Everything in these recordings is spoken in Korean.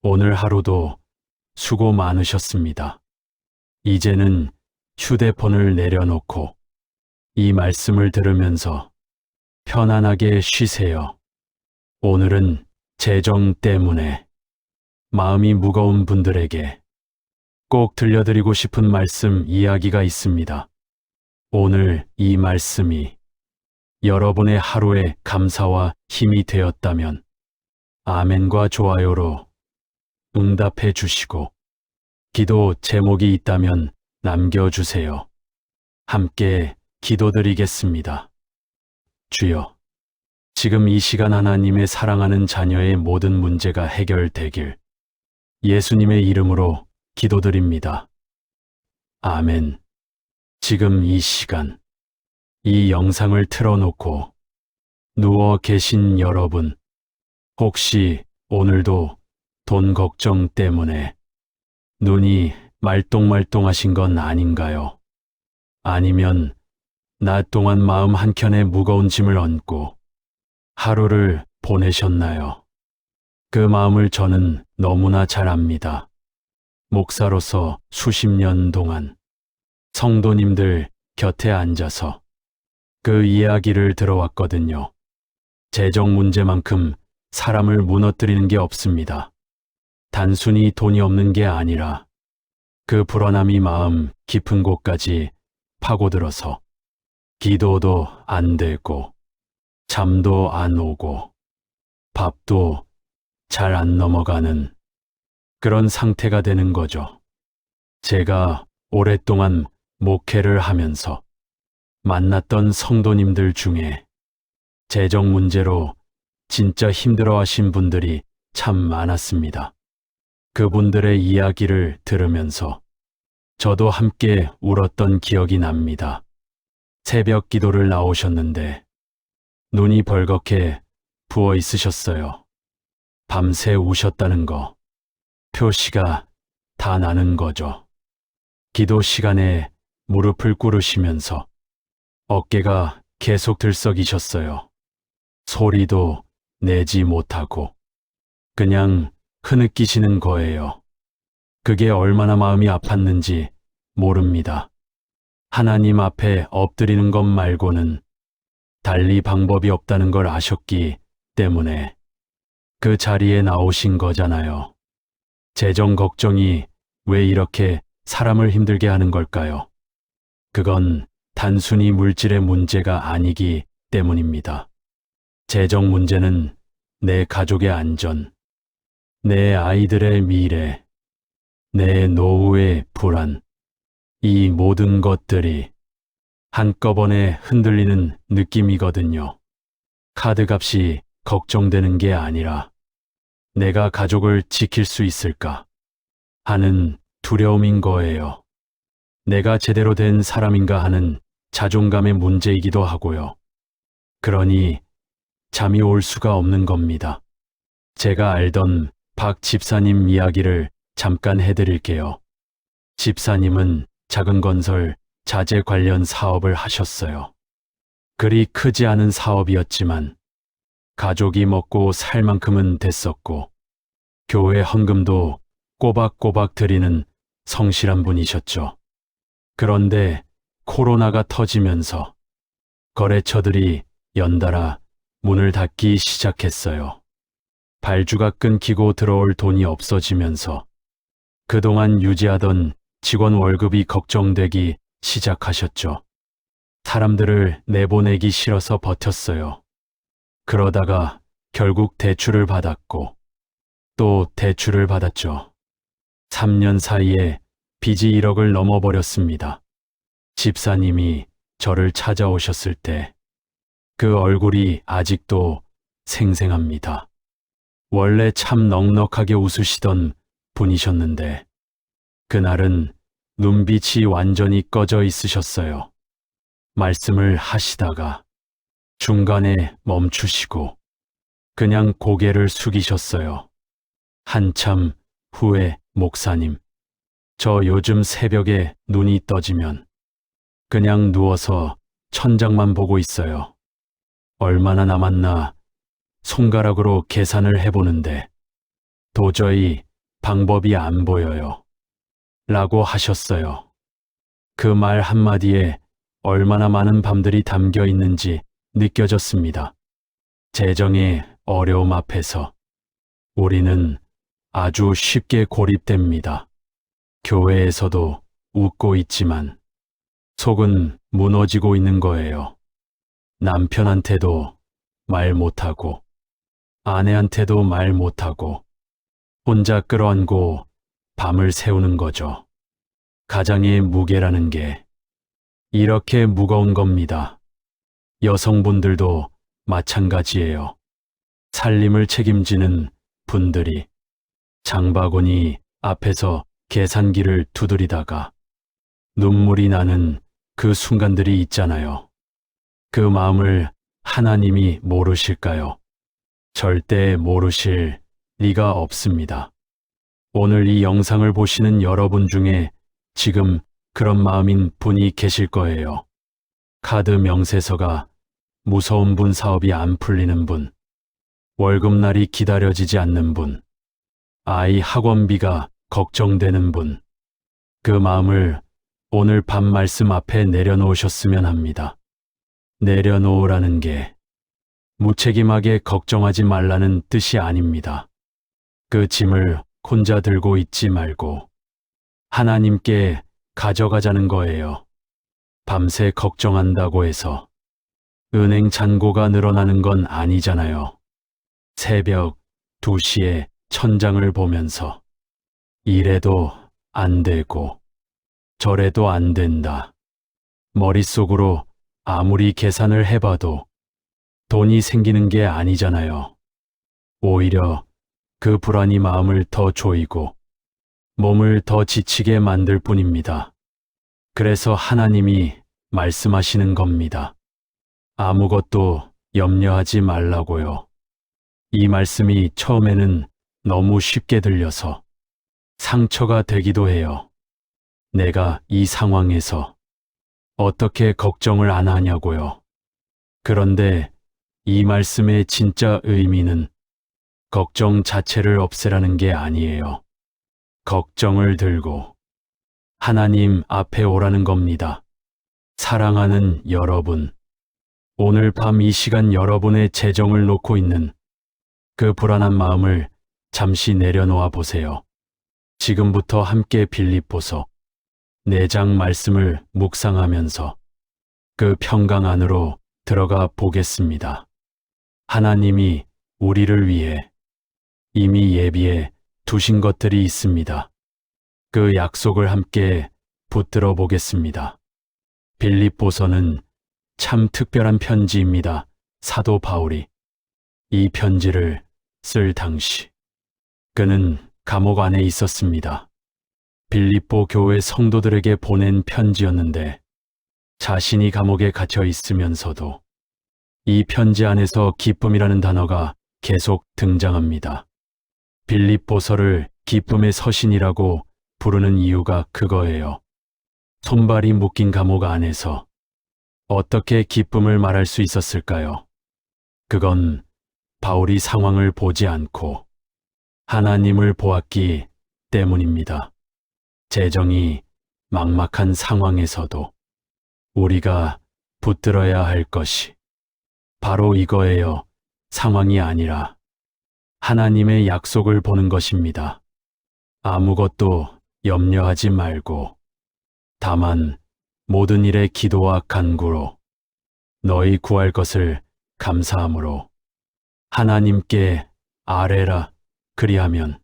오늘 하루도 수고 많으셨습니다. 이제는 휴대폰을 내려놓고 이 말씀을 들으면서 편안하게 쉬세요. 오늘은 재정 때문에 마음이 무거운 분들에게 꼭 들려드리고 싶은 말씀 이야기가 있습니다. 오늘 이 말씀이 여러분의 하루의 감사와 힘이 되었다면 아멘과 좋아요로 응답해 주시고 기도 제목이 있다면 남겨주세요. 함께 기도드리겠습니다. 주여, 지금 이 시간 하나님의 사랑하는 자녀의 모든 문제가 해결되길 예수님의 이름으로 기도드립니다. 아멘. 지금 이 시간, 이 영상을 틀어놓고 누워 계신 여러분, 혹시 오늘도 돈 걱정 때문에 눈이 말똥말똥하신 건 아닌가요? 아니면 낮 동안 마음 한켠에 무거운 짐을 얹고 하루를 보내셨나요? 그 마음을 저는 너무나 잘 압니다. 목사로서 수십 년 동안 성도님들 곁에 앉아서 그 이야기를 들어왔거든요. 재정 문제만큼 사람을 무너뜨리는 게 없습니다. 단순히 돈이 없는 게 아니라 그 불안함이 마음 깊은 곳까지 파고들어서 기도도 안 되고 잠도 안 오고 밥도 잘 안 넘어가는 그런 상태가 되는 거죠. 제가 오랫동안 목회를 하면서 만났던 성도님들 중에 재정 문제로 진짜 힘들어하신 분들이 참 많았습니다. 그분들의 이야기를 들으면서 저도 함께 울었던 기억이 납니다. 새벽 기도를 나오셨는데 눈이 벌겋게 부어 있으셨어요. 밤새 우셨다는 거, 표시가 다 나는 거죠. 기도 시간에 무릎을 꿇으시면서 어깨가 계속 들썩이셨어요. 소리도 내지 못하고 그냥 흐느끼시는 거예요. 그게 얼마나 마음이 아팠는지 모릅니다. 하나님 앞에 엎드리는 것 말고는 달리 방법이 없다는 걸 아셨기 때문에 그 자리에 나오신 거잖아요. 재정 걱정이 왜 이렇게 사람을 힘들게 하는 걸까요? 그건 단순히 물질의 문제가 아니기 때문입니다. 재정 문제는 내 가족의 안전, 내 아이들의 미래, 내 노후의 불안, 이 모든 것들이 한꺼번에 흔들리는 느낌이거든요. 카드값이 걱정되는 게 아니라 내가 가족을 지킬 수 있을까 하는 두려움인 거예요. 내가 제대로 된 사람인가 하는 자존감의 문제이기도 하고요. 그러니 잠이 올 수가 없는 겁니다. 제가 알던 박 집사님 이야기를 잠깐 해드릴게요. 집사님은 작은 건설, 자재 관련 사업을 하셨어요. 그리 크지 않은 사업이었지만 가족이 먹고 살 만큼은 됐었고 교회 헌금도 꼬박꼬박 드리는 성실한 분이셨죠. 그런데 코로나가 터지면서 거래처들이 연달아 문을 닫기 시작했어요. 발주가 끊기고 들어올 돈이 없어지면서 그동안 유지하던 직원 월급이 걱정되기 시작하셨죠. 사람들을 내보내기 싫어서 버텼어요. 그러다가 결국 대출을 받았고 또 대출을 받았죠. 3년 사이에 빚이 1억을 넘어버렸습니다. 집사님이 저를 찾아오셨을 때 그 얼굴이 아직도 생생합니다. 원래 참 넉넉하게 웃으시던 분이셨는데 그날은 눈빛이 완전히 꺼져 있으셨어요. 말씀을 하시다가 중간에 멈추시고 그냥 고개를 숙이셨어요. 한참 후에 목사님, 저 요즘 새벽에 눈이 떠지면 그냥 누워서 천장만 보고 있어요. 얼마나 남았나 손가락으로 계산을 해보는데 도저히 방법이 안 보여요. 라고 하셨어요. 그 말 한마디에 얼마나 많은 밤들이 담겨 있는지 느껴졌습니다. 재정의 어려움 앞에서 우리는 아주 쉽게 고립됩니다. 교회에서도 웃고 있지만 속은 무너지고 있는 거예요. 남편한테도 말 못하고 아내한테도 말 못하고 혼자 끌어안고 밤을 새우는 거죠. 가장의 무게라는 게 이렇게 무거운 겁니다. 여성분들도 마찬가지예요. 살림을 책임지는 분들이 장바구니 앞에서 계산기를 두드리다가 눈물이 나는 그 순간들이 있잖아요. 그 마음을 하나님이 모르실까요? 절대 모르실 리가 없습니다. 오늘 이 영상을 보시는 여러분 중에 지금 그런 마음인 분이 계실 거예요. 카드 명세서가 무서운 분, 사업이 안 풀리는 분, 월급날이 기다려지지 않는 분, 아이 학원비가 걱정되는 분, 그 마음을 오늘 밤 말씀 앞에 내려놓으셨으면 합니다. 내려놓으라는 게 무책임하게 걱정하지 말라는 뜻이 아닙니다. 그 짐을 혼자 들고 있지 말고 하나님께 가져가자는 거예요. 밤새 걱정한다고 해서 은행 잔고가 늘어나는 건 아니잖아요. 새벽 2시에 천장을 보면서 이래도 안 되고 저래도 안 된다. 머릿속으로 아무리 계산을 해봐도 돈이 생기는 게 아니잖아요. 오히려 그 불안이 마음을 더 조이고 몸을 더 지치게 만들 뿐입니다. 그래서 하나님이 말씀하시는 겁니다. 아무것도 염려하지 말라고요. 이 말씀이 처음에는 너무 쉽게 들려서 상처가 되기도 해요. 내가 이 상황에서 어떻게 걱정을 안 하냐고요. 그런데 이 말씀의 진짜 의미는 걱정 자체를 없애라는 게 아니에요. 걱정을 들고 하나님 앞에 오라는 겁니다. 사랑하는 여러분, 오늘 밤 이 시간 여러분의 재정을 놓고 있는 그 불안한 마음을 잠시 내려놓아 보세요. 지금부터 함께 빌립보서 4장 말씀을 묵상하면서 그 평강 안으로 들어가 보겠습니다. 하나님이 우리를 위해 이미 예비해 두신 것들이 있습니다. 그 약속을 함께 붙들어 보겠습니다. 빌립보서는 참 특별한 편지입니다. 사도 바울이 이 편지를 쓸 당시 그는 감옥 안에 있었습니다. 빌립보 교회 성도들에게 보낸 편지였는데 자신이 감옥에 갇혀 있으면서도 이 편지 안에서 기쁨이라는 단어가 계속 등장합니다. 빌립보서를 기쁨의 서신이라고 부르는 이유가 그거예요. 손발이 묶인 감옥 안에서 어떻게 기쁨을 말할 수 있었을까요? 그건 바울이 상황을 보지 않고 하나님을 보았기 때문입니다. 재정이 막막한 상황에서도 우리가 붙들어야 할 것이 바로 이거예요. 상황이 아니라 하나님의 약속을 보는 것입니다. 아무것도 염려하지 말고 다만 모든 일에 기도와 간구로 너희 구할 것을 감사함으로 하나님께 아뢰라. 그리하면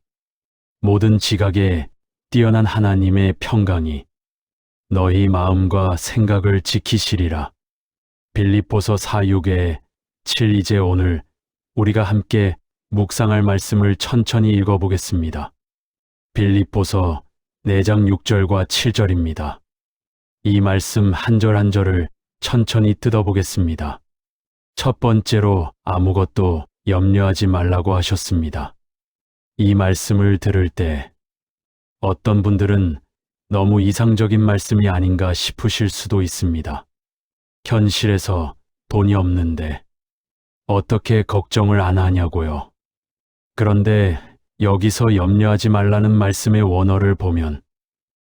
모든 지각에 뛰어난 하나님의 평강이 너희 마음과 생각을 지키시리라. 빌립보서 4:6에 7. 이제 오늘 우리가 함께 묵상할 말씀을 천천히 읽어보겠습니다. 빌립보서 4장 6절과 7절입니다. 이 말씀 한 절 한 절을 천천히 뜯어보겠습니다. 첫 번째로 아무것도 염려하지 말라고 하셨습니다. 이 말씀을 들을 때 어떤 분들은 너무 이상적인 말씀이 아닌가 싶으실 수도 있습니다. 현실에서 돈이 없는데 어떻게 걱정을 안 하냐고요. 그런데 여기서 염려하지 말라는 말씀의 원어를 보면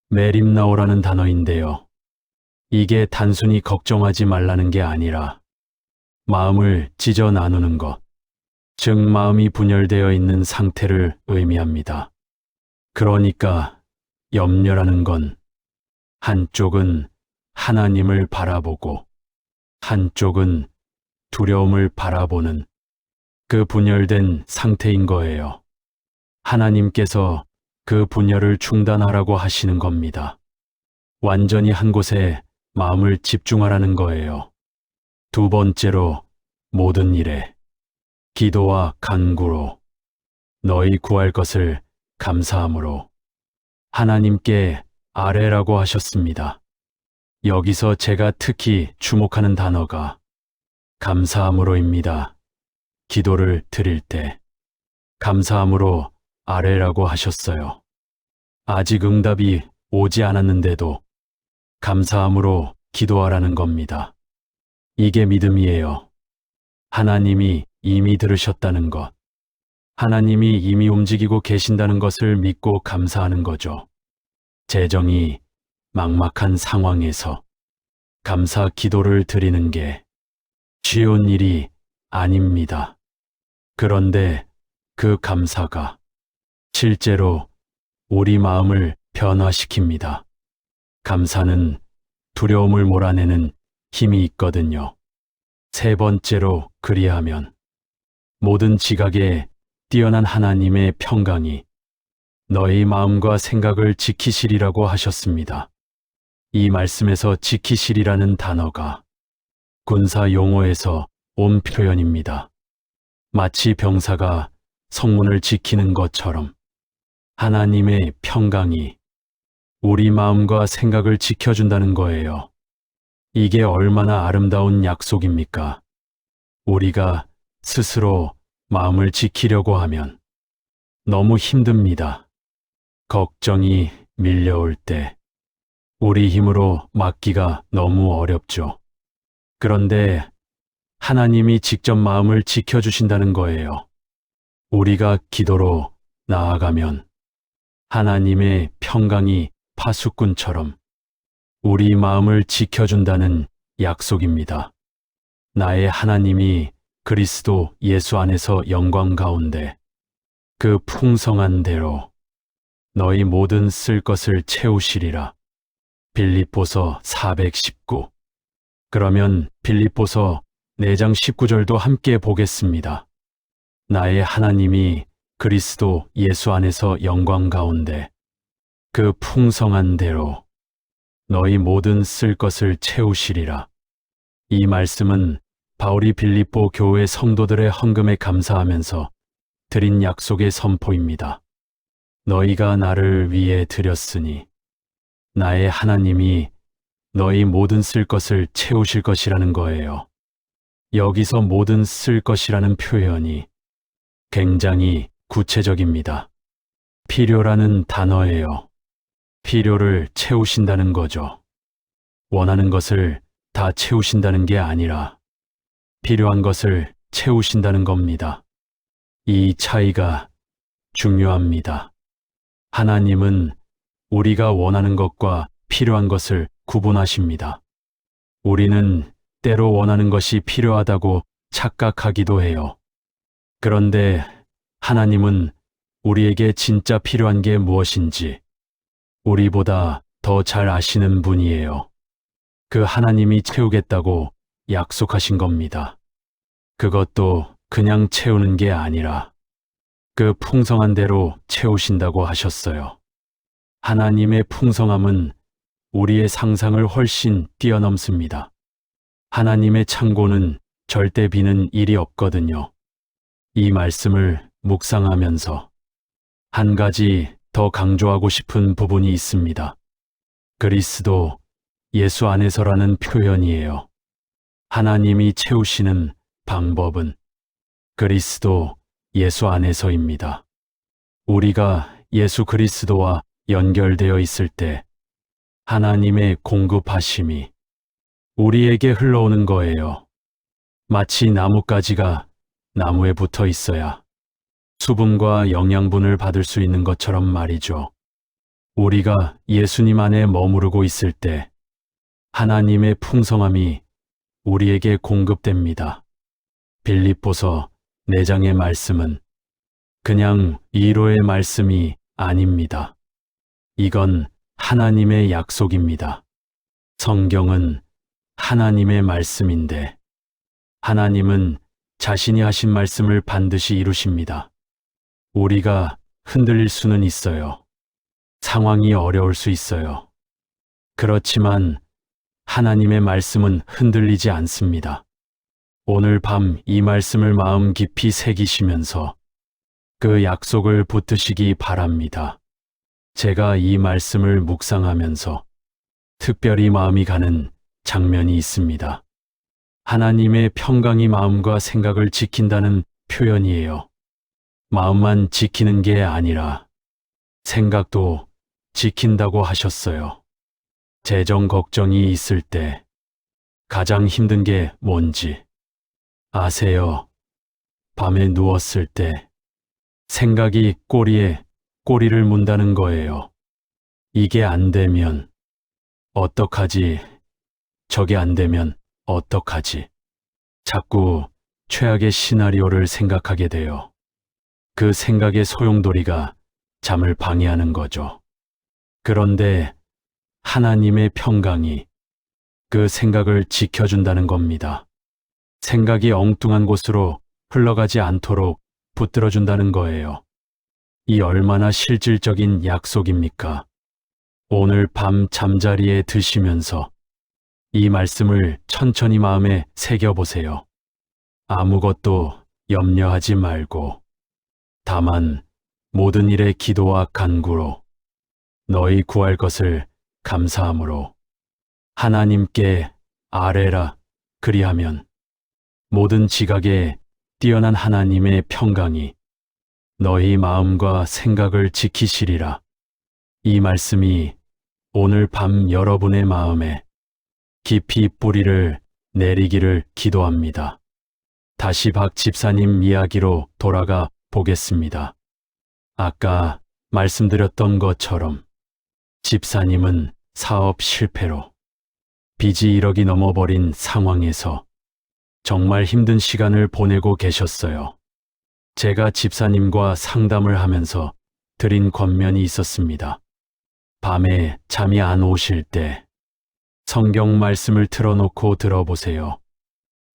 메림나오라는 단어인데요. 이게 단순히 걱정하지 말라는 게 아니라 마음을 찢어 나누는 것, 즉 마음이 분열되어 있는 상태를 의미합니다. 그러니까 염려라는 건 한쪽은 하나님을 바라보고 한쪽은 두려움을 바라보는 그 분열된 상태인 거예요. 하나님께서 그 분열을 중단하라고 하시는 겁니다. 완전히 한 곳에 마음을 집중하라는 거예요. 두 번째로 모든 일에 기도와 간구로 너희 구할 것을 감사함으로 하나님께 아뢰라고 하셨습니다. 여기서 제가 특히 주목하는 단어가 감사함으로입니다. 기도를 드릴 때 감사함으로 아뢰라고 하셨어요. 아직 응답이 오지 않았는데도 감사함으로 기도하라는 겁니다. 이게 믿음이에요. 하나님이 이미 들으셨다는 것, 하나님이 이미 움직이고 계신다는 것을 믿고 감사하는 거죠. 재정이 막막한 상황에서 감사 기도를 드리는 게 쉬운 일이 아닙니다. 그런데 그 감사가 실제로 우리 마음을 변화시킵니다. 감사는 두려움을 몰아내는 힘이 있거든요. 세 번째로 그리하면 모든 지각에 뛰어난 하나님의 평강이 너희 마음과 생각을 지키시리라고 하셨습니다. 이 말씀에서 지키시리라는 단어가 군사 용어에서 온 표현입니다. 마치 병사가 성문을 지키는 것처럼 하나님의 평강이 우리 마음과 생각을 지켜준다는 거예요. 이게 얼마나 아름다운 약속입니까? 우리가 스스로 마음을 지키려고 하면 너무 힘듭니다. 걱정이 밀려올 때 우리 힘으로 막기가 너무 어렵죠. 그런데 하나님이 직접 마음을 지켜주신다는 거예요. 우리가 기도로 나아가면 하나님의 평강이 파수꾼처럼 우리 마음을 지켜준다는 약속입니다. 나의 하나님이 그리스도 예수 안에서 영광 가운데 그 풍성한 대로 너희 모든 쓸 것을 채우시리라. 빌립보서 419. 그러면 빌립보서 4장 19절도 함께 보겠습니다. 나의 하나님이 그리스도 예수 안에서 영광 가운데 그 풍성한 대로 너희 모든 쓸 것을 채우시리라. 이 말씀은 바울이 빌립보 교회 성도들의 헌금에 감사하면서 드린 약속의 선포입니다. 너희가 나를 위해 드렸으니 나의 하나님이 너희 모든 쓸 것을 채우실 것이라는 거예요. 여기서 모든 쓸 것이라는 표현이 굉장히 구체적입니다. 필요라는 단어예요. 필요를 채우신다는 거죠. 원하는 것을 다 채우신다는 게 아니라 필요한 것을 채우신다는 겁니다. 이 차이가 중요합니다. 하나님은 우리가 원하는 것과 필요한 것을 구분하십니다. 우리는 때로 원하는 것이 필요하다고 착각하기도 해요. 그런데 하나님은 우리에게 진짜 필요한 게 무엇인지 우리보다 더 잘 아시는 분이에요. 그 하나님이 채우겠다고 약속하신 겁니다. 그것도 그냥 채우는 게 아니라 그 풍성한 대로 채우신다고 하셨어요. 하나님의 풍성함은 우리의 상상을 훨씬 뛰어넘습니다. 하나님의 창고는 절대 비는 일이 없거든요. 이 말씀을 묵상하면서 한 가지 더 강조하고 싶은 부분이 있습니다. 그리스도 예수 안에서라는 표현이에요. 하나님이 채우시는 방법은 그리스도 예수 안에서입니다. 우리가 예수 그리스도와 연결되어 있을 때 하나님의 공급하심이 우리에게 흘러오는 거예요. 마치 나뭇가지가 나무에 붙어 있어야 수분과 영양분을 받을 수 있는 것처럼 말이죠. 우리가 예수님 안에 머무르고 있을 때 하나님의 풍성함이 우리에게 공급됩니다. 빌립보서 4장의 말씀은 그냥 위로의 말씀이 아닙니다. 이건 하나님의 약속입니다. 성경은 하나님의 말씀인데 하나님은 자신이 하신 말씀을 반드시 이루십니다. 우리가 흔들릴 수는 있어요. 상황이 어려울 수 있어요. 그렇지만 하나님의 말씀은 흔들리지 않습니다. 오늘 밤 이 말씀을 마음 깊이 새기시면서 그 약속을 붙드시기 바랍니다. 제가 이 말씀을 묵상하면서 특별히 마음이 가는 장면이 있습니다. 하나님의 평강이 마음과 생각을 지킨다는 표현이에요. 마음만 지키는 게 아니라 생각도 지킨다고 하셨어요. 재정 걱정이 있을 때 가장 힘든 게 뭔지 아세요? 밤에 누웠을 때 생각이 꼬리에 꼬리를 문다는 거예요. 이게 안 되면 어떡하지? 저게 안 되면 어떡하지? 자꾸 최악의 시나리오를 생각하게 돼요. 그 생각의 소용돌이가 잠을 방해하는 거죠. 그런데 하나님의 평강이 그 생각을 지켜준다는 겁니다. 생각이 엉뚱한 곳으로 흘러가지 않도록 붙들어준다는 거예요. 이 얼마나 실질적인 약속입니까? 오늘 밤 잠자리에 드시면서 이 말씀을 천천히 마음에 새겨보세요. 아무것도 염려하지 말고 다만 모든 일에 기도와 간구로 너희 구할 것을 감사함으로 하나님께 아뢰라. 그리하면 모든 지각에 뛰어난 하나님의 평강이 너희 마음과 생각을 지키시리라. 이 말씀이 오늘 밤 여러분의 마음에 깊이 뿌리를 내리기를 기도합니다. 다시 박 집사님 이야기로 돌아가 보겠습니다. 아까 말씀드렸던 것처럼 집사님은 사업 실패로 빚이 1억이 넘어버린 상황에서 정말 힘든 시간을 보내고 계셨어요. 제가 집사님과 상담을 하면서 드린 권면이 있었습니다. 밤에 잠이 안 오실 때 성경 말씀을 틀어놓고 들어보세요.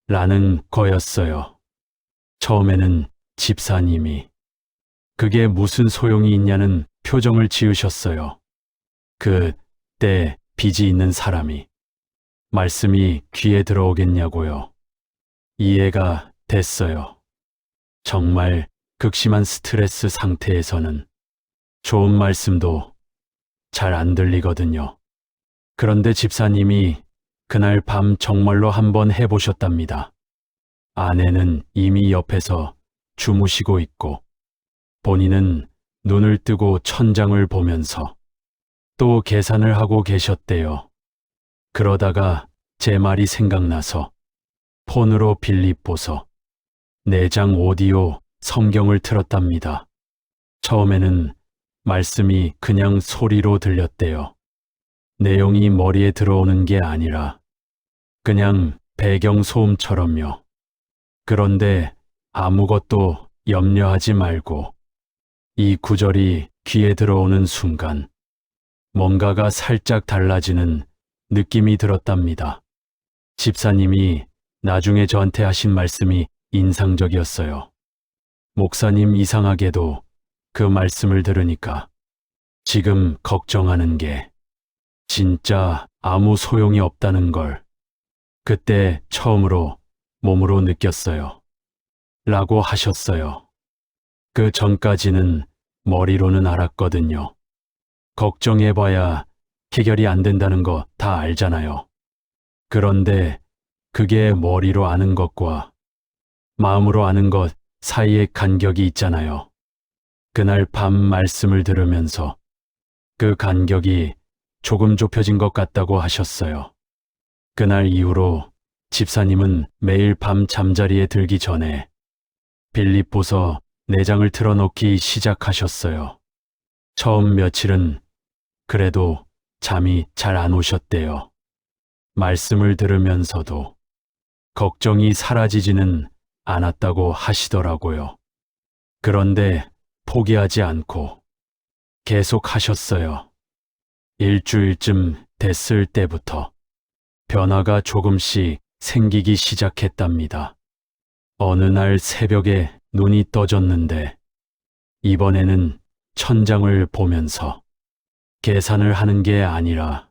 라는 거였어요. 처음에는 집사님이 그게 무슨 소용이 있냐는 표정을 지으셨어요. 그때 빚이 있는 사람이 말씀이 귀에 들어오겠냐고요. 이해가 됐어요. 정말 극심한 스트레스 상태에서는 좋은 말씀도 잘 안 들리거든요. 그런데 집사님이 그날 밤 정말로 한번 해보셨답니다. 아내는 이미 옆에서 주무시고 있고 본인은 눈을 뜨고 천장을 보면서 또 계산을 하고 계셨대요. 그러다가 제 말이 생각나서 폰으로 빌립보서 4장 오디오 성경을 틀었답니다. 처음에는 말씀이 그냥 소리로 들렸대요. 내용이 머리에 들어오는 게 아니라 그냥 배경 소음처럼요. 그런데 아무것도 염려하지 말고 이 구절이 귀에 들어오는 순간 뭔가가 살짝 달라지는 느낌이 들었답니다. 집사님이 나중에 저한테 하신 말씀이 인상적이었어요. 목사님, 이상하게도 그 말씀을 들으니까 지금 걱정하는 게 진짜 아무 소용이 없다는 걸 그때 처음으로 몸으로 느꼈어요. 라고 하셨어요. 그 전까지는 머리로는 알았거든요. 걱정해봐야 해결이 안 된다는 거 다 알잖아요. 그런데 그게 머리로 아는 것과 마음으로 아는 것 사이에 간격이 있잖아요. 그날 밤 말씀을 들으면서 그 간격이 조금 좁혀진 것 같다고 하셨어요. 그날 이후로 집사님은 매일 밤 잠자리에 들기 전에 빌립보서 내장을 틀어놓기 시작하셨어요. 처음 며칠은 그래도 잠이 잘 안 오셨대요. 말씀을 들으면서도 걱정이 사라지지는 않았다고 하시더라고요. 그런데 포기하지 않고 계속 하셨어요. 일주일쯤 됐을 때부터 변화가 조금씩 생기기 시작했답니다. 어느 날 새벽에 눈이 떠졌는데 이번에는 천장을 보면서 계산을 하는 게 아니라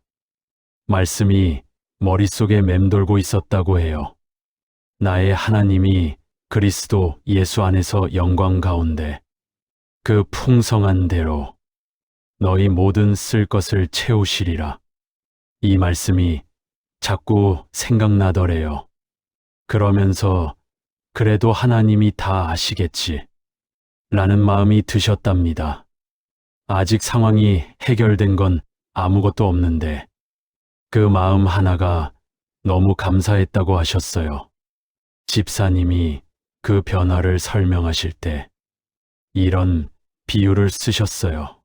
말씀이 머릿속에 맴돌고 있었다고 해요. 나의 하나님이 그리스도 예수 안에서 영광 가운데 그 풍성한 대로 너희 모든 쓸 것을 채우시리라. 이 말씀이 자꾸 생각나더래요. 그러면서 그래도 하나님이 다 아시겠지 라는 마음이 드셨답니다. 아직 상황이 해결된 건 아무것도 없는데 그 마음 하나가 너무 감사했다고 하셨어요. 집사님이 그 변화를 설명하실 때 이런 비유를 쓰셨어요.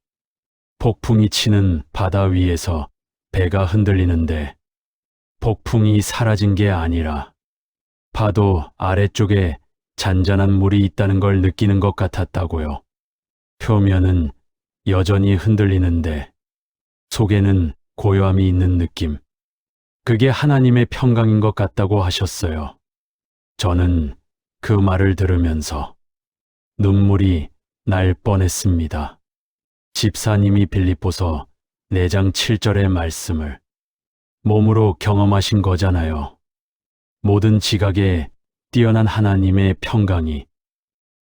폭풍이 치는 바다 위에서 배가 흔들리는데 폭풍이 사라진 게 아니라 파도 아래쪽에 잔잔한 물이 있다는 걸 느끼는 것 같았다고요. 표면은 여전히 흔들리는데 속에는 고요함이 있는 느낌. 그게 하나님의 평강인 것 같다고 하셨어요. 저는 그 말을 들으면서 눈물이 날 뻔했습니다. 집사님이 빌립보서 4장 7절의 말씀을 몸으로 경험하신 거잖아요. 모든 지각에 뛰어난 하나님의 평강이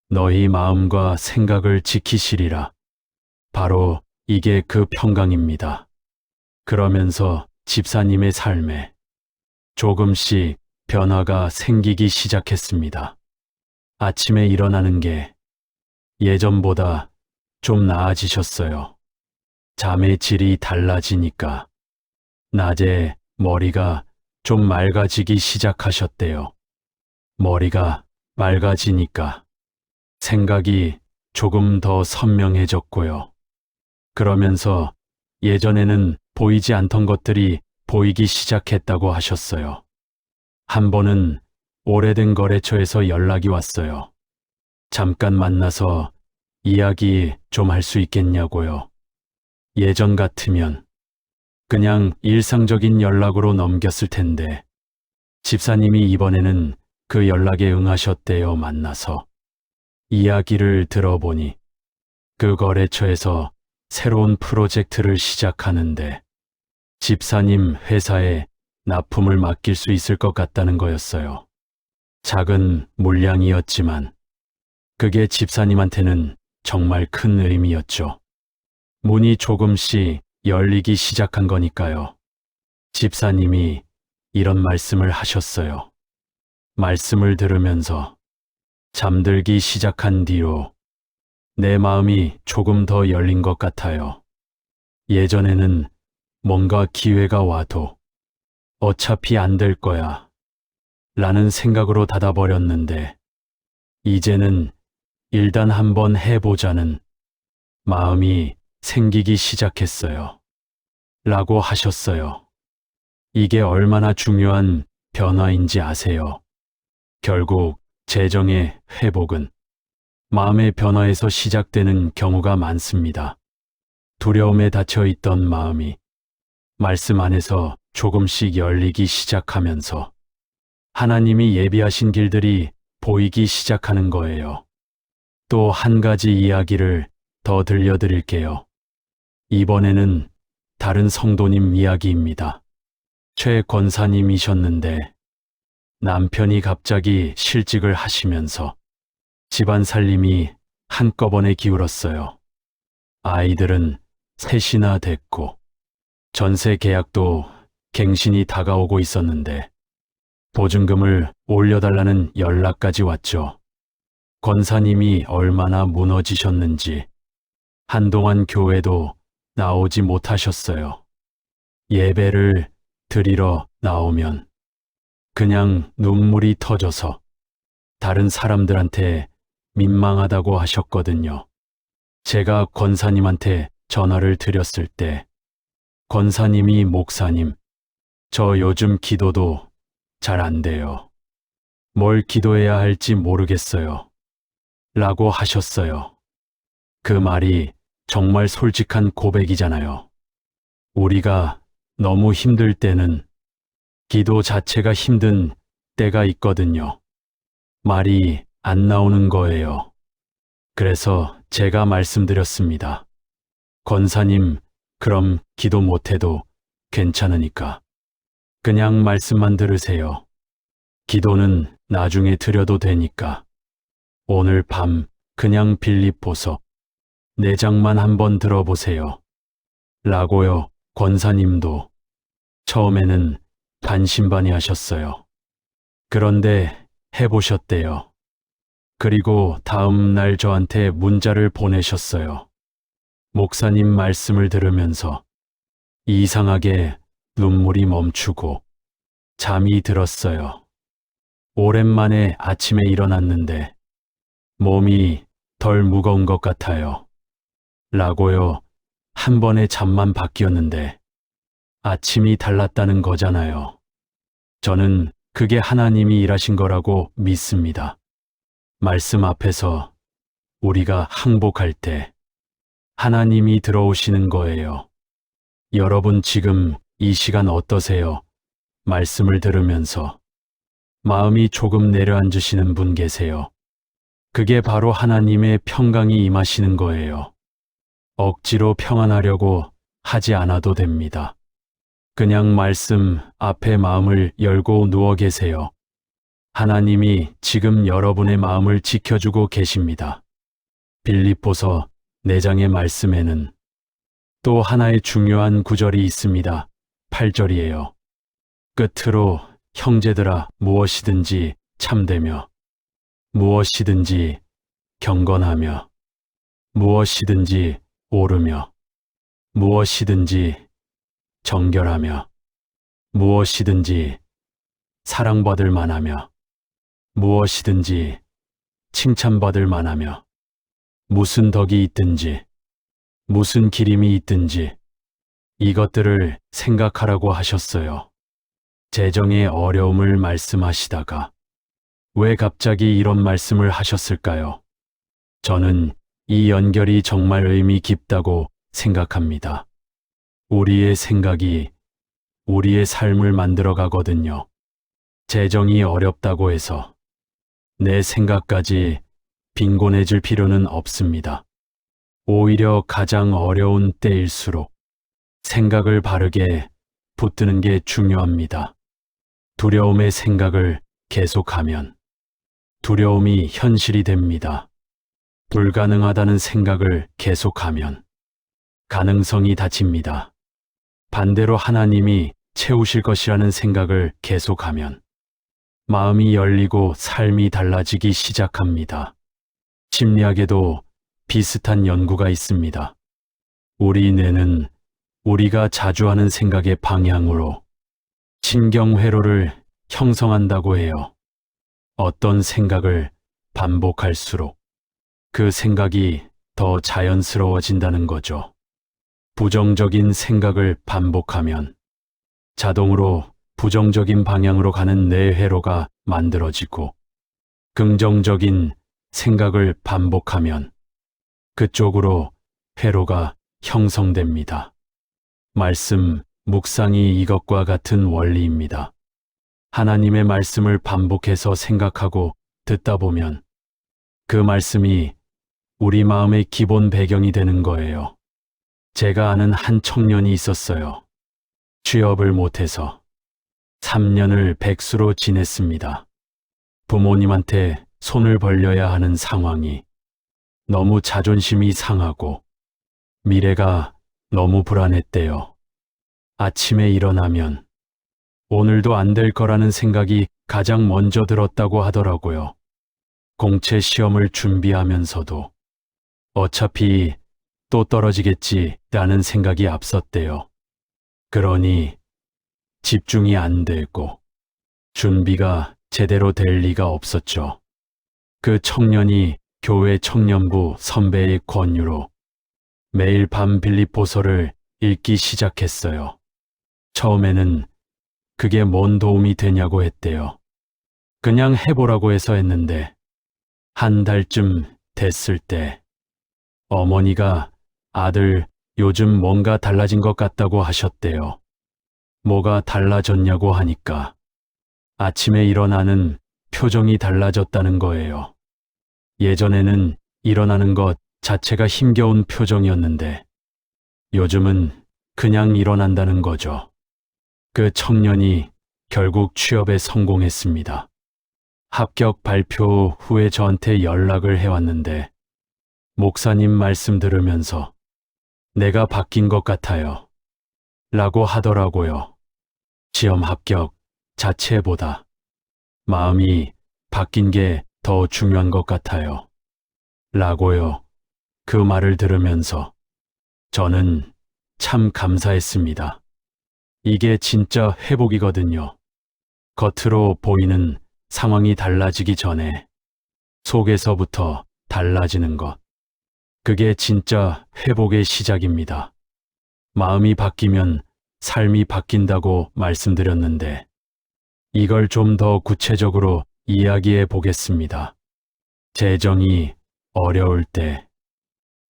너희 마음과 생각을 지키시리라. 바로 이게 그 평강입니다. 그러면서 집사님의 삶에 조금씩 변화가 생기기 시작했습니다. 아침에 일어나는 게 예전보다 좀 나아지셨어요. 잠의 질이 달라지니까 낮에 머리가 좀 맑아지기 시작하셨대요. 머리가 맑아지니까 생각이 조금 더 선명해졌고요. 그러면서 예전에는 보이지 않던 것들이 보이기 시작했다고 하셨어요. 한 번은 오래된 거래처에서 연락이 왔어요. 잠깐 만나서 이야기 좀 할 수 있겠냐고요. 예전 같으면 그냥 일상적인 연락으로 넘겼을 텐데 집사님이 이번에는 그 연락에 응하셨대요. 만나서 이야기를 들어보니 그 거래처에서 새로운 프로젝트를 시작하는데 집사님 회사에 납품을 맡길 수 있을 것 같다는 거였어요. 작은 물량이었지만 그게 집사님한테는 정말 큰 의미였죠. 문이 조금씩 열리기 시작한 거니까요. 집사님이 이런 말씀을 하셨어요. 말씀을 들으면서 잠들기 시작한 뒤로 내 마음이 조금 더 열린 것 같아요. 예전에는 뭔가 기회가 와도 어차피 안 될 거야 라는 생각으로 닫아버렸는데 이제는 일단 한번 해보자는 마음이 생기기 시작했어요. 라고 하셨어요. 이게 얼마나 중요한 변화인지 아세요? 결국 재정의 회복은 마음의 변화에서 시작되는 경우가 많습니다. 두려움에 닫혀 있던 마음이 말씀 안에서 조금씩 열리기 시작하면서 하나님이 예비하신 길들이 보이기 시작하는 거예요. 또 한 가지 이야기를 더 들려드릴게요. 이번에는 다른 성도님 이야기입니다. 최 권사님이셨는데 남편이 갑자기 실직을 하시면서 집안 살림이 한꺼번에 기울었어요. 아이들은 셋이나 됐고 전세 계약도 갱신이 다가오고 있었는데 보증금을 올려달라는 연락까지 왔죠. 권사님이 얼마나 무너지셨는지 한동안 교회도 나오지 못하셨어요. 예배를 드리러 나오면 그냥 눈물이 터져서 다른 사람들한테 민망하다고 하셨거든요. 제가 권사님한테 전화를 드렸을 때 권사님이 목사님, 저 요즘 기도도 잘 안 돼요. 뭘 기도해야 할지 모르겠어요. 라고 하셨어요. 그 말이 정말 솔직한 고백이잖아요. 우리가 너무 힘들 때는 기도 자체가 힘든 때가 있거든요. 말이 안 나오는 거예요. 그래서 제가 말씀드렸습니다. 권사님, 그럼 기도 못해도 괜찮으니까 그냥 말씀만 들으세요. 기도는 나중에 드려도 되니까 오늘 밤 그냥 빌립보서 4장만 한번 들어보세요. 라고요. 권사님도 처음에는 반신반의하셨어요. 그런데 해보셨대요. 그리고 다음 날 저한테 문자를 보내셨어요. 목사님 말씀을 들으면서 이상하게 눈물이 멈추고 잠이 들었어요. 오랜만에 아침에 일어났는데 몸이 덜 무거운 것 같아요. 라고요. 한 번에 잠만 바뀌었는데 아침이 달랐다는 거잖아요. 저는 그게 하나님이 일하신 거라고 믿습니다. 말씀 앞에서 우리가 항복할 때 하나님이 들어오시는 거예요. 여러분 지금 이 시간 어떠세요? 말씀을 들으면서 마음이 조금 내려앉으시는 분 계세요. 그게 바로 하나님의 평강이 임하시는 거예요. 억지로 평안하려고 하지 않아도 됩니다. 그냥 말씀 앞에 마음을 열고 누워 계세요. 하나님이 지금 여러분의 마음을 지켜주고 계십니다. 빌립보서 4장의 말씀에는 또 하나의 중요한 구절이 있습니다. 8절이에요. 끝으로 형제들아 무엇이든지 참되며 무엇이든지 경건하며 무엇이든지 옳으며 무엇이든지 정결하며 무엇이든지 사랑받을 만하며 무엇이든지 칭찬받을 만하며 무슨 덕이 있든지 무슨 기림이 있든지 이것들을 생각하라고 하셨어요. 재정의 어려움을 말씀하시다가 왜 갑자기 이런 말씀을 하셨을까요? 저는 이 연결이 정말 의미 깊다고 생각합니다. 우리의 생각이 우리의 삶을 만들어 가거든요. 재정이 어렵다고 해서 내 생각까지 빈곤해질 필요는 없습니다. 오히려 가장 어려운 때일수록 생각을 바르게 붙드는 게 중요합니다. 두려움의 생각을 계속하면 두려움이 현실이 됩니다. 불가능하다는 생각을 계속하면 가능성이 닫힙니다. 반대로 하나님이 채우실 것이라는 생각을 계속하면 마음이 열리고 삶이 달라지기 시작합니다. 심리학에도 비슷한 연구가 있습니다. 우리 뇌는 우리가 자주 하는 생각의 방향으로 신경회로를 형성한다고 해요. 어떤 생각을 반복할수록 그 생각이 더 자연스러워진다는 거죠. 부정적인 생각을 반복하면 자동으로 부정적인 방향으로 가는 뇌회로가 만들어지고 긍정적인 생각을 반복하면 그쪽으로 회로가 형성됩니다. 말씀, 묵상이 이것과 같은 원리입니다. 하나님의 말씀을 반복해서 생각하고 듣다 보면 그 말씀이 우리 마음의 기본 배경이 되는 거예요. 제가 아는 한 청년이 있었어요. 취업을 못해서 3년을 백수로 지냈습니다. 부모님한테 손을 벌려야 하는 상황이 너무 자존심이 상하고 미래가 너무 불안했대요. 아침에 일어나면 오늘도 안 될 거라는 생각이 가장 먼저 들었다고 하더라고요. 공채 시험을 준비하면서도 어차피 또 떨어지겠지라는 생각이 앞섰대요. 그러니 집중이 안 되고 준비가 제대로 될 리가 없었죠. 그 청년이 교회 청년부 선배의 권유로 매일 밤 빌립보서를 읽기 시작했어요. 처음에는 그게 뭔 도움이 되냐고 했대요. 그냥 해보라고 해서 했는데 한 달쯤 됐을 때 어머니가 아들 요즘 뭔가 달라진 것 같다고 하셨대요. 뭐가 달라졌냐고 하니까 아침에 일어나는 표정이 달라졌다는 거예요. 예전에는 일어나는 것 자체가 힘겨운 표정이었는데 요즘은 그냥 일어난다는 거죠. 그 청년이 결국 취업에 성공했습니다. 합격 발표 후에 저한테 연락을 해왔는데 목사님 말씀 들으면서 내가 바뀐 것 같아요. 라고 하더라고요. 시험 합격 자체보다 마음이 바뀐 게 더 중요한 것 같아요. 라고요. 그 말을 들으면서 저는 참 감사했습니다. 이게 진짜 회복이거든요. 겉으로 보이는 상황이 달라지기 전에 속에서부터 달라지는 것. 그게 진짜 회복의 시작입니다. 마음이 바뀌면 삶이 바뀐다고 말씀드렸는데 이걸 좀 더 구체적으로 이야기해 보겠습니다. 재정이 어려울 때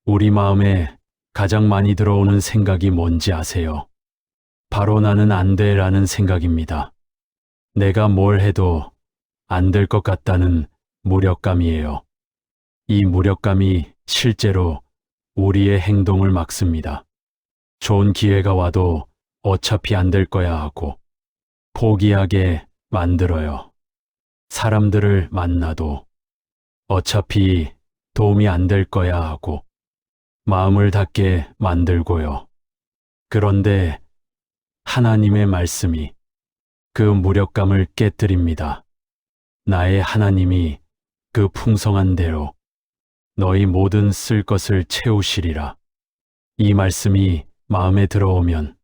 우리 마음에 가장 많이 들어오는 생각이 뭔지 아세요? 바로 나는 안 돼라는 생각입니다. 내가 뭘 해도 안 될 것 같다는 무력감이에요. 이 무력감이 실제로 우리의 행동을 막습니다. 좋은 기회가 와도 어차피 안 될 거야 하고 포기하게 만들어요. 사람들을 만나도 어차피 도움이 안 될 거야 하고 마음을 닫게 만들고요. 그런데 하나님의 말씀이 그 무력감을 깨뜨립니다. 나의 하나님이 그 풍성한 대로 너희 모든 쓸 것을 채우시리라. 이 말씀이 마음에 들어오면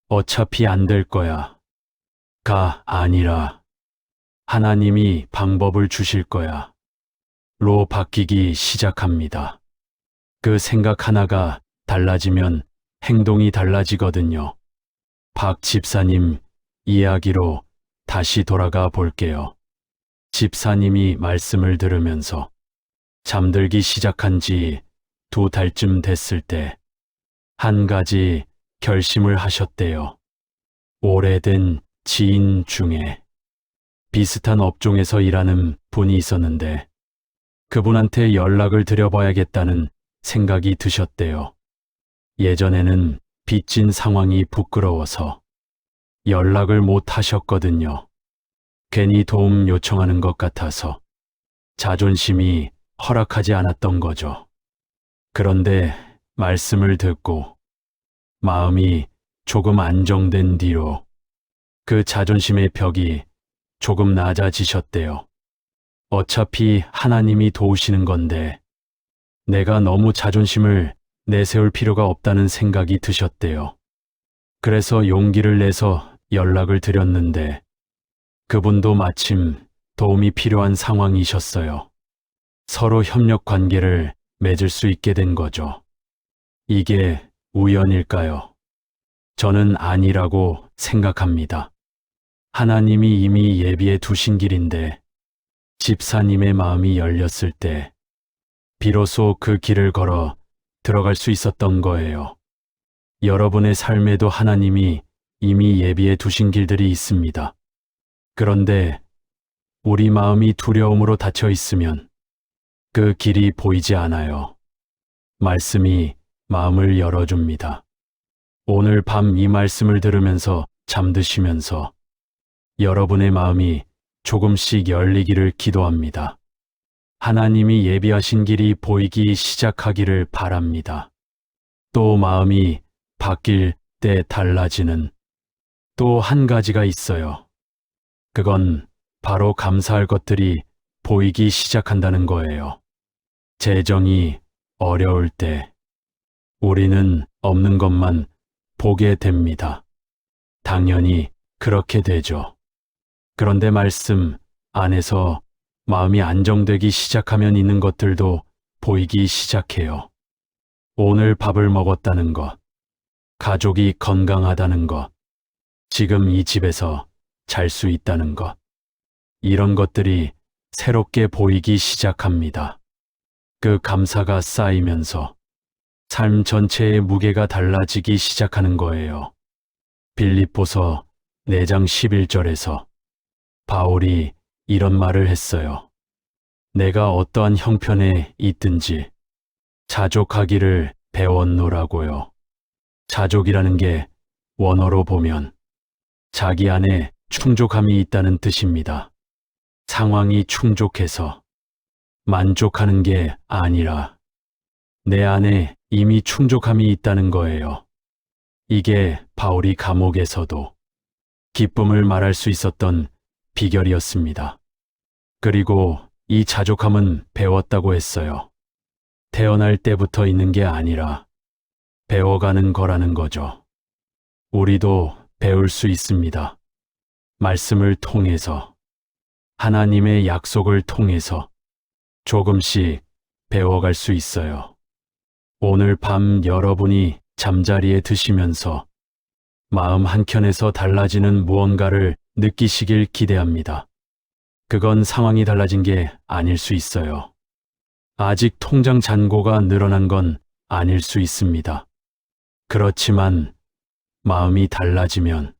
어차피 안 될 거야 가 아니라 하나님이 방법을 주실 거야 로 바뀌기 시작합니다. 그 생각 하나가 달라지면 행동이 달라지거든요. 박 집사님 이야기로 다시 돌아가 볼게요. 집사님이 말씀을 들으면서 잠들기 시작한 지 2달쯤 됐을 때 한 가지 결심을 하셨대요. 오래된 지인 중에 비슷한 업종에서 일하는 분이 있었는데 그분한테 연락을 드려봐야겠다는 생각이 드셨대요. 예전에는 빚진 상황이 부끄러워서 연락을 못 하셨거든요. 괜히 도움 요청하는 것 같아서 자존심이 허락하지 않았던 거죠. 그런데 말씀을 듣고 마음이 조금 안정된 뒤로 그 자존심의 벽이 조금 낮아지셨대요. 어차피 하나님이 도우시는 건데 내가 너무 자존심을 내세울 필요가 없다는 생각이 드셨대요. 그래서 용기를 내서 연락을 드렸는데 그분도 마침 도움이 필요한 상황이셨어요. 서로 협력 관계를 맺을 수 있게 된 거죠. 이게 우연일까요? 저는 아니라고 생각합니다. 하나님이 이미 예비해 두신 길인데 집사님의 마음이 열렸을 때 비로소 그 길을 걸어 들어갈 수 있었던 거예요. 여러분의 삶에도 하나님이 이미 예비해 두신 길들이 있습니다. 그런데 우리 마음이 두려움으로 닫혀 있으면 그 길이 보이지 않아요. 말씀이 마음을 열어줍니다. 오늘 밤 이 말씀을 들으면서 잠드시면서 여러분의 마음이 조금씩 열리기를 기도합니다. 하나님이 예비하신 길이 보이기 시작하기를 바랍니다. 또 마음이 바뀔 때 달라지는 또 한 가지가 있어요. 그건 바로 감사할 것들이 보이기 시작한다는 거예요. 재정이 어려울 때 우리는 없는 것만 보게 됩니다. 당연히 그렇게 되죠. 그런데 말씀 안에서 마음이 안정되기 시작하면 있는 것들도 보이기 시작해요. 오늘 밥을 먹었다는 것, 가족이 건강하다는 것, 지금 이 집에서 잘 수 있다는 것, 이런 것들이 새롭게 보이기 시작합니다. 그 감사가 쌓이면서 삶 전체의 무게가 달라지기 시작하는 거예요. 빌립보서 4장 11절에서 바울이 이런 말을 했어요. 내가 어떠한 형편에 있든지 자족하기를 배웠노라고요. 자족이라는 게 원어로 보면 자기 안에 충족함이 있다는 뜻입니다. 상황이 충족해서 만족하는 게 아니라 내 안에 이미 충족함이 있다는 거예요. 이게 바울이 감옥에서도 기쁨을 말할 수 있었던 비결이었습니다. 그리고 이 자족함은 배웠다고 했어요. 태어날 때부터 있는 게 아니라 배워가는 거라는 거죠. 우리도 배울 수 있습니다. 말씀을 통해서, 하나님의 약속을 통해서 조금씩 배워갈 수 있어요. 오늘 밤 여러분이 잠자리에 드시면서 마음 한켠에서 달라지는 무언가를 느끼시길 기대합니다. 그건 상황이 달라진 게 아닐 수 있어요. 아직 통장 잔고가 늘어난 건 아닐 수 있습니다. 그렇지만 마음이 달라지면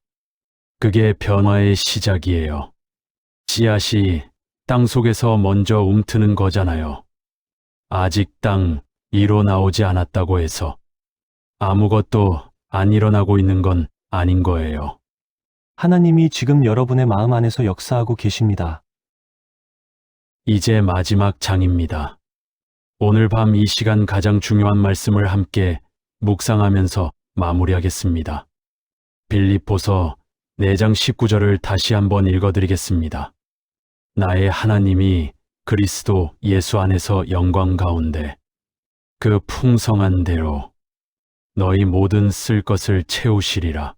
그게 변화의 시작이에요. 씨앗이 땅 속에서 먼저 움트는 거잖아요. 아직 땅 위로 나오지 않았다고 해서 아무것도 안 일어나고 있는 건 아닌 거예요. 하나님이 지금 여러분의 마음 안에서 역사하고 계십니다. 이제 마지막 장입니다. 오늘 밤 이 시간 가장 중요한 말씀을 함께 묵상하면서 마무리하겠습니다. 빌립보서 4장 19절을 다시 한번 읽어드리겠습니다. 나의 하나님이 그리스도 예수 안에서 영광 가운데 그 풍성한 대로 너희 모든 쓸 것을 채우시리라.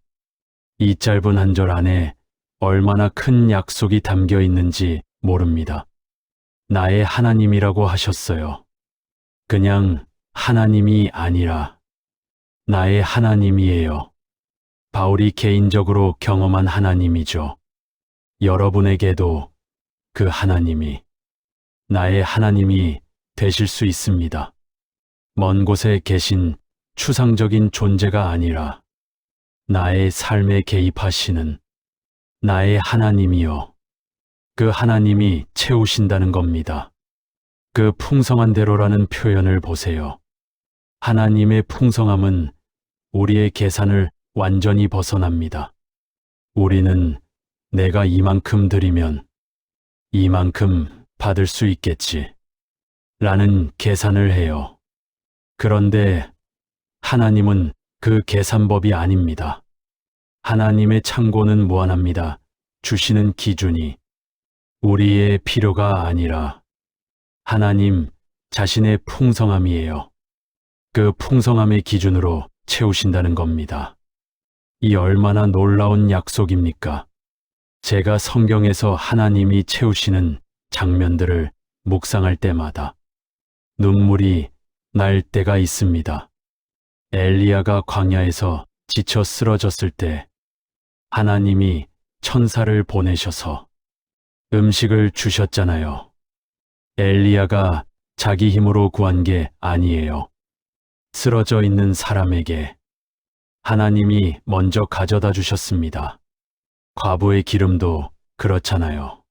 이 짧은 한 절 안에 얼마나 큰 약속이 담겨 있는지 모릅니다. 나의 하나님이라고 하셨어요. 그냥 하나님이 아니라 나의 하나님이에요. 바울이 개인적으로 경험한 하나님이죠. 여러분에게도 그 하나님이 나의 하나님이 되실 수 있습니다. 먼 곳에 계신 추상적인 존재가 아니라 나의 삶에 개입하시는 나의 하나님이요. 그 하나님이 채우신다는 겁니다. 그 풍성한 대로라는 표현을 보세요. 하나님의 풍성함은 우리의 계산을 완전히 벗어납니다. 우리는 내가 이만큼 드리면 이만큼 받을 수 있겠지 라는 계산을 해요. 그런데 하나님은 그 계산법이 아닙니다. 하나님의 창고는 무한합니다. 주시는 기준이 우리의 필요가 아니라 하나님 자신의 풍성함이에요. 그 풍성함의 기준으로 채우신다는 겁니다. 이 얼마나 놀라운 약속입니까? 제가 성경에서 하나님이 채우시는 장면들을 묵상할 때마다 눈물이 날 때가 있습니다. 엘리야가 광야에서 지쳐 쓰러졌을 때 하나님이 천사를 보내셔서 음식을 주셨잖아요. 엘리야가 자기 힘으로 구한 게 아니에요. 쓰러져 있는 사람에게 하나님이 먼저 가져다 주셨습니다. 과부의 기름도 그렇잖아요.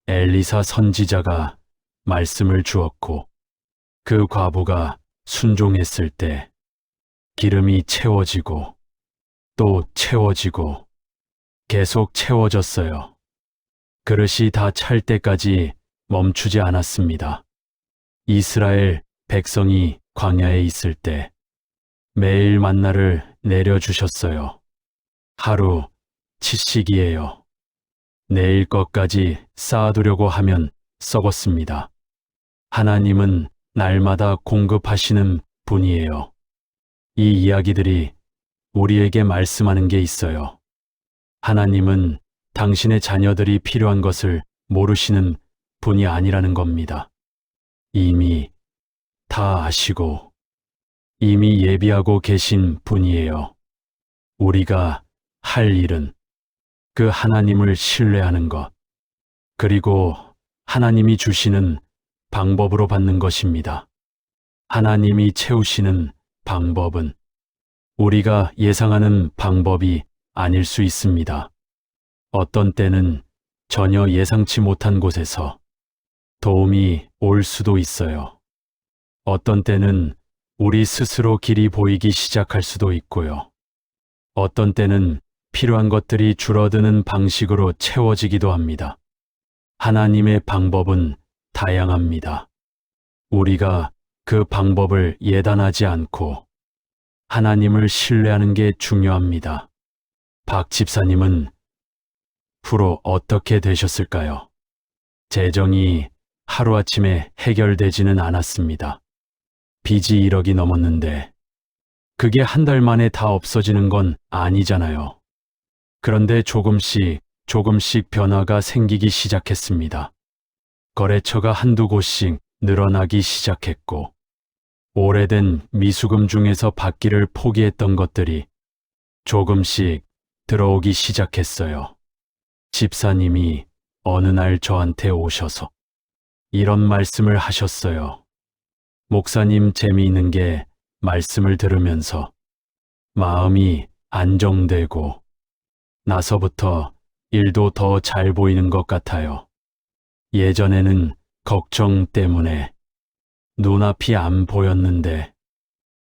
엘리사 선지자가 말씀을 주었고 그 과부가 순종했을 때 기름이 채워지고 또 채워지고 계속 채워졌어요. 그릇이 다 찰 때까지 멈추지 않았습니다. 이스라엘 백성이 광야에 있을 때 매일 만나를 내려주셨어요. 하루 치식이에요. 내일 것까지 쌓아두려고 하면 썩었습니다. 하나님은 날마다 공급하시는 분이에요. 이 이야기들이 우리에게 말씀하는 게 있어요. 하나님은 당신의 자녀들이 필요한 것을 모르시는 분이 아니라는 겁니다. 이미 다 아시고 이미 예비하고 계신 분이에요. 우리가 할 일은 그 하나님을 신뢰하는 것, 그리고 하나님이 주시는 방법으로 받는 것입니다. 하나님이 채우시는 방법은 우리가 예상하는 방법이 아닐 수 있습니다. 어떤 때는 전혀 예상치 못한 곳에서 도움이 올 수도 있어요. 어떤 때는 우리 스스로 길이 보이기 시작할 수도 있고요. 어떤 때는 필요한 것들이 줄어드는 방식으로 채워지기도 합니다. 하나님의 방법은 다양합니다. 우리가 그 방법을 예단하지 않고 하나님을 신뢰하는 게 중요합니다. 박 집사님은 후로 어떻게 되셨을까요? 재정이 하루아침에 해결되지는 않았습니다. 빚이 1억이 넘었는데 그게 한 달 만에 다 없어지는 건 아니잖아요. 그런데 조금씩 변화가 생기기 시작했습니다. 거래처가 한두 곳씩 늘어나기 시작했고, 오래된 미수금 중에서 받기를 포기했던 것들이 조금씩 들어오기 시작했어요. 집사님이 어느 날 저한테 오셔서 이런 말씀을 하셨어요. 목사님, 재미있는 게 말씀을 들으면서 마음이 안정되고 나서부터 일도 더 잘 보이는 것 같아요. 예전에는 걱정 때문에 눈앞이 안 보였는데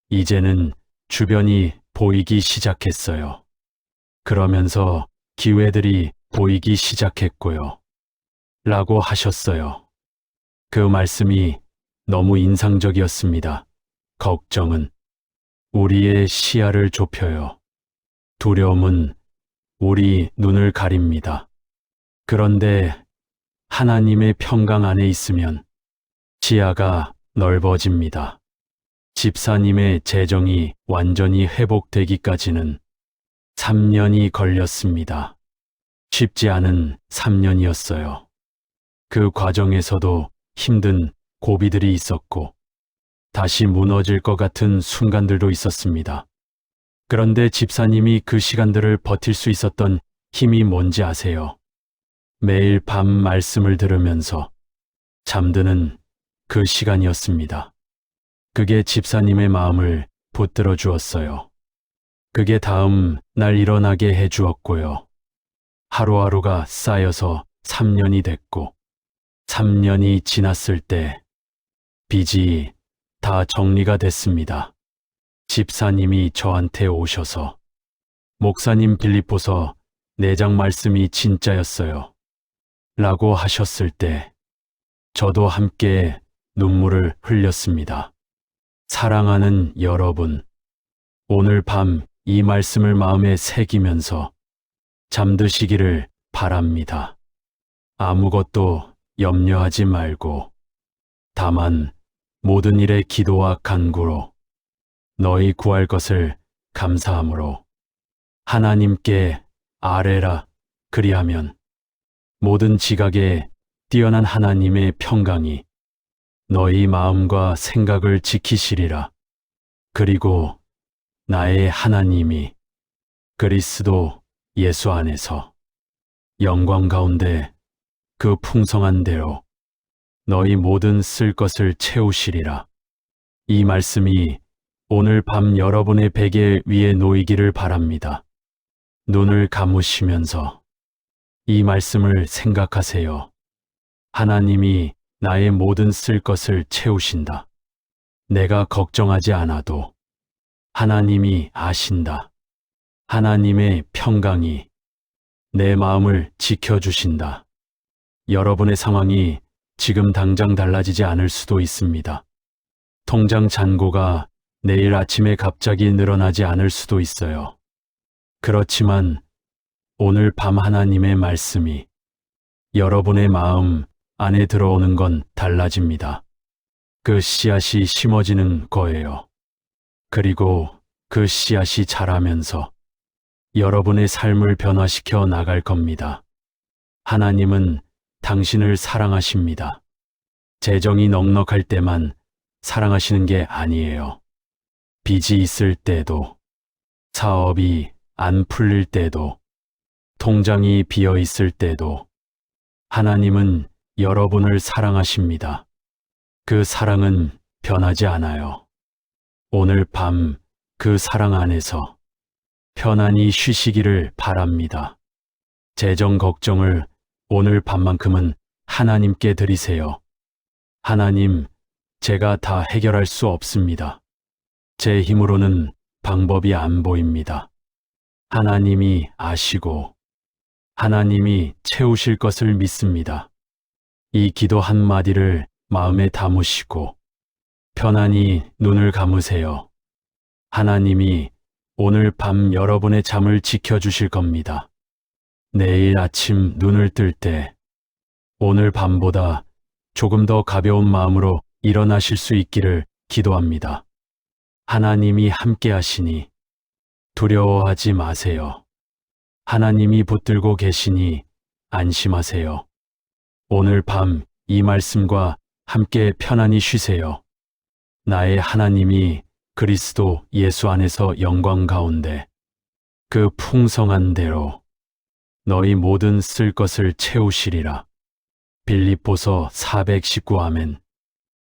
이제는 주변이 보이기 시작했어요. 그러면서 기회들이 보이기 시작했고요. 라고 하셨어요. 그 말씀이 너무 인상적이었습니다. 걱정은 우리의 시야를 좁혀요. 두려움은 우리 눈을 가립니다. 그런데 하나님의 평강 안에 있으면 시야가 넓어집니다. 집사님의 재정이 완전히 회복되기까지는 3년이 걸렸습니다. 쉽지 않은 3년이었어요. 그 과정에서도 힘든 고비들이 있었고 다시 무너질 것 같은 순간들도 있었습니다. 그런데 집사님이 그 시간들을 버틸 수 있었던 힘이 뭔지 아세요? 매일 밤 말씀을 들으면서 잠드는 그 시간이었습니다. 그게 집사님의 마음을 붙들어 주었어요. 그게 다음 날 일어나게 해 주었고요. 하루하루가 쌓여서 3년이 됐고 3년이 지났을 때 빚이 다 정리가 됐습니다. 집사님이 저한테 오셔서 목사님, 빌립보서 4장 말씀이 진짜였어요. 라고 하셨을 때 저도 함께 눈물을 흘렸습니다. 사랑하는 여러분, 오늘 밤 이 말씀을 마음에 새기면서 잠드시기를 바랍니다. 아무것도 염려하지 말고 다만 모든 일에 기도와 간구로 너희 구할 것을 감사함으로 하나님께 아뢰라. 그리하면 모든 지각에 뛰어난 하나님의 평강이 너희 마음과 생각을 지키시리라. 그리고 나의 하나님이 그리스도 예수 안에서 영광 가운데 그 풍성한 대로 너희 모든 쓸 것을 채우시리라. 이 말씀이 오늘 밤 여러분의 베개 위에 놓이기를 바랍니다. 눈을 감으시면서 이 말씀을 생각하세요. 하나님이 나의 모든 쓸 것을 채우신다. 내가 걱정하지 않아도 하나님이 아신다. 하나님의 평강이 내 마음을 지켜주신다. 여러분의 상황이 지금 당장 달라지지 않을 수도 있습니다. 통장 잔고가 내일 아침에 갑자기 늘어나지 않을 수도 있어요. 그렇지만 오늘 밤 하나님의 말씀이 여러분의 마음 안에 들어오는 건 달라집니다. 그 씨앗이 심어지는 거예요. 그리고 그 씨앗이 자라면서 여러분의 삶을 변화시켜 나갈 겁니다. 하나님은 당신을 사랑하십니다. 재정이 넉넉할 때만 사랑하시는 게 아니에요. 빚이 있을 때도, 사업이 안 풀릴 때도, 통장이 비어 있을 때도 하나님은 여러분을 사랑하십니다. 그 사랑은 변하지 않아요. 오늘 밤 그 사랑 안에서 편안히 쉬시기를 바랍니다. 재정 걱정을 오늘 밤만큼은 하나님께 드리세요. 하나님, 제가 다 해결할 수 없습니다. 제 힘으로는 방법이 안 보입니다. 하나님이 아시고 하나님이 채우실 것을 믿습니다. 이 기도 한마디를 마음에 담으시고 편안히 눈을 감으세요. 하나님이 오늘 밤 여러분의 잠을 지켜주실 겁니다. 내일 아침 눈을 뜰 때 오늘 밤보다 조금 더 가벼운 마음으로 일어나실 수 있기를 기도합니다. 하나님이 함께 하시니 두려워하지 마세요. 하나님이 붙들고 계시니 안심하세요. 오늘 밤 이 말씀과 함께 편안히 쉬세요. 나의 하나님이 그리스도 예수 안에서 영광 가운데 그 풍성한 대로 너희 모든 쓸 것을 채우시리라. 빌립보서 419 아멘.